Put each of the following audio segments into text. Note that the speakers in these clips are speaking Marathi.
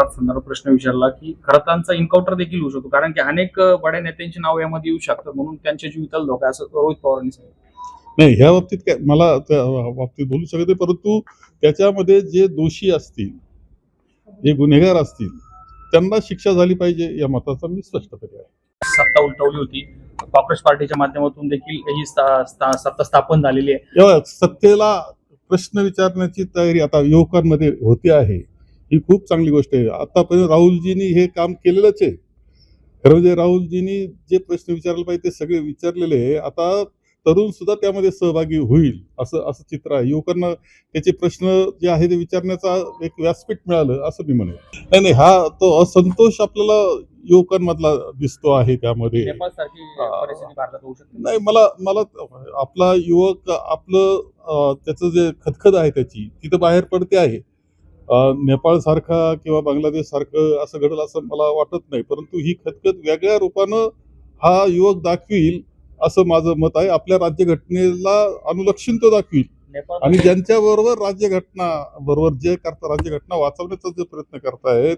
संदर्भात प्रश्न विचारला की खरतांचा एन्काउंटर देखील होऊ शकतो, कारण की अनेक बड्या नेत्यांची नाव यामध्ये येऊ शकतात, म्हणून त्यांच्या जीविताला धोका असं रोहित पवारांनी सांगितलं. नाही, ह्या बाबतीत काय मला त्या बाबतीत बोलू शकत नाही, परंतु त्याच्यामध्ये जे दोषी असतील, जे गुन्हेगार असतील, त्यांना शिक्षा झाली पाहिजे या मताचा मी स्पष्टपणे आहे. सत्ता उलटवली होती, काँग्रेस पार्टीच्या माध्यमातून देखील ही सत्ता स्थापन झालेली आहे. तेव्हा सत्तेला प्रश्न विचारण्याची तयारी आता युवकांमध्ये होते आहे, ही खूप चांगली गोष्ट आहे. आतापर्यंत राहुलजींनी हे काम केलेलंच आहे. खरं म्हणजे राहुलजींनी जे प्रश्न विचारायला पाहिजे ते सगळे विचारलेले आहे. आता तरुण सुद्धा त्यामध्ये सहभागी होईल असं चित्र आहे. युवकांना त्याचे प्रश्न जे आहे ते विचारण्याचा एक व्यासपीठ मिळालं असं मी म्हणेन. नाही, हा तो असंतोष आपल्याला युवकांमधला दिसतो आहे त्यामध्ये. नेपाळसारखी परिस्थिती भारतात होऊ शकते. नाही, मला आपला युवक आपलं त्याचं जे खदखद आहे त्याची तिथं बाहेर पडते आहे. नेपाळ सारखा किंवा बांगलादेश सारखं असं घडलं असं मला वाटत नाही, परंतु ही खदखद वेगळ्या रूपानं हा युवक दाखवील असं माझं मत आहे. आपल्या राज्यघटनेला अनुलक्षून तो दाखवील आणि ज्यांच्या बरोबर राज्यघटना बरोबर जे करता राज्यघटना वाचवण्याचा जे प्रयत्न करतायत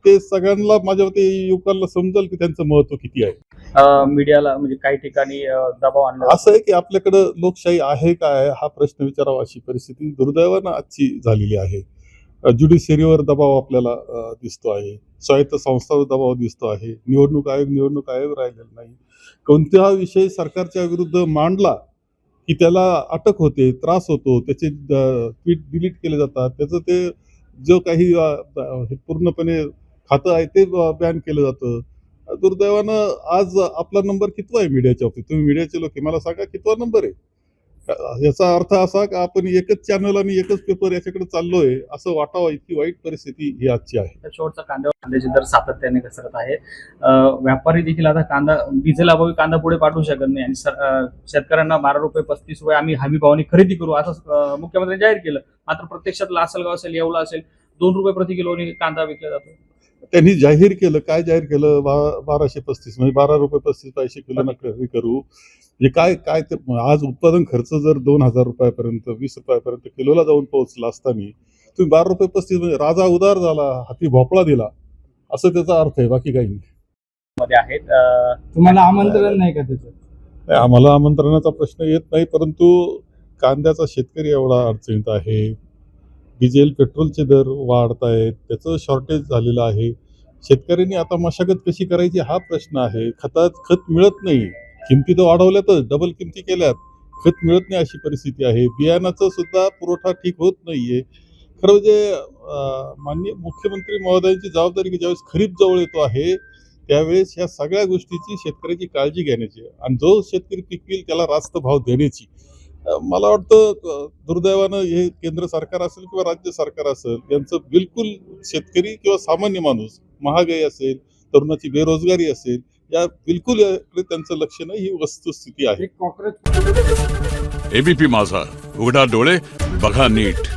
ते सगळ्यांना माझ्या मते युवकांना समजेल की त्यांचं महत्व किती आहे. मीडियाला म्हणजे काही ठिकाणी दबाव आणला असं आहे की आपल्याकडं लोकशाही आहे काय हा प्रश्न विचारावा अशी परिस्थिती दुर्दैवानं आजची झालेली आहे. ज्युडिशरीवर दबाव आपल्याला दिसतो आहे, स्वायत्त संस्थांवर दबाव दिसतो आहे, निवडणूक आयोग राहिलेला नाही. कोणता विषय सरकारच्या विरुद्ध मांडला की त्याला अटक होते, त्रास होतो, त्याचे ट्विट डिलीट केले जातात, त्याचं ते जो काही पूर्णपणे खातं आहे ते बॅन केलं जातं. दुर्दैवानं आज आपला नंबर कितवा आहे मीडियाच्या बाबतीत? तुम्ही मीडियाचे लोक मला सांगा कितवा नंबर आहे. याचा अर्थ असा की आपण एकच चॅनल आणि एकच पेपर याच्याकडे चाललोय असं वाटावं, इतकी वाईट परिस्थिती ही आजची आहे. शेवटचा कांद्याचे दर सातत्याने घसरत आहे. व्यापारी देखील आता कांदा डिझेल अभावी कांदा पुढे पाठवू शकत नाही आणि शेतकऱ्यांना 12 रुपये 35 रुपये आम्ही हमी भावाने खरेदी करू असं मुख्यमंत्र्यांनी जाहीर केलं. मात्र प्रत्यक्षात लासलगाव असेल, येवला असेल, 2 रुपये प्रति किलोने कांदा विकला जातो. त्यांनी जाहीर केलं, काय जाहीर केलं? 1235 म्हणजे 12 रुपये 35 पैसे किलो खरेदी करू. म्हणजे काय ते आज उत्पादन खर्च जर 2000 रुपयापर्यंत 20 रुपयापर्यंत किलोला जाऊन पोहोचला असताना तुम्ही 12 रुपये 35 म्हणजे राजा उदार झाला, हाती भोपळा दिला असं त्याचा अर्थ आहे, बाकी काही नाही. मध्ये आहेत तुम्हाला आमंत्रण नाही का त्याचं? आम्हाला आमंत्रणाचा प्रश्न येत नाही, परंतु कांद्याचा शेतकरी एवढा अडचणीत आहे. डिझेल पेट्रोलचे दर वाढत आहेत, त्याचं शॉर्टेज झालेलं आहे. शेतकऱ्यांनी आता मशागत कशी करायची हा प्रश्न आहे. खत मिळत नाही, किमती तर वाढवल्यातच, डबल किमती केल्यात, खत मिळत नाही अशी परिस्थिती आहे. बियाणाचा सुद्धा पुरवठा ठीक होत नाहीये. खरं म्हणजे माननीय मुख्यमंत्री महोदयांची जबाबदारी की ज्यावेळेस खरीप जवळ येतो आहे त्यावेळेस ह्या सगळ्या गोष्टीची शेतकऱ्याची काळजी घेण्याची आणि जो शेतकरी पिकविल त्याला रास्त भाव देण्याची. मला वाटतं दुर्दैवानं हे केंद्र सरकार असेल किंवा राज्य सरकार असेल यांचं बिलकुल शेतकरी किंवा सामान्य माणूस, महागाई असेल, तरुणाची बेरोजगारी असेल, या बिलकुल याकडे त्यांचं लक्ष नाही, ही वस्तुस्थिती आहे. एक कॉक्रोच एबीपी माझा, उघडा डोळे बघा नीट.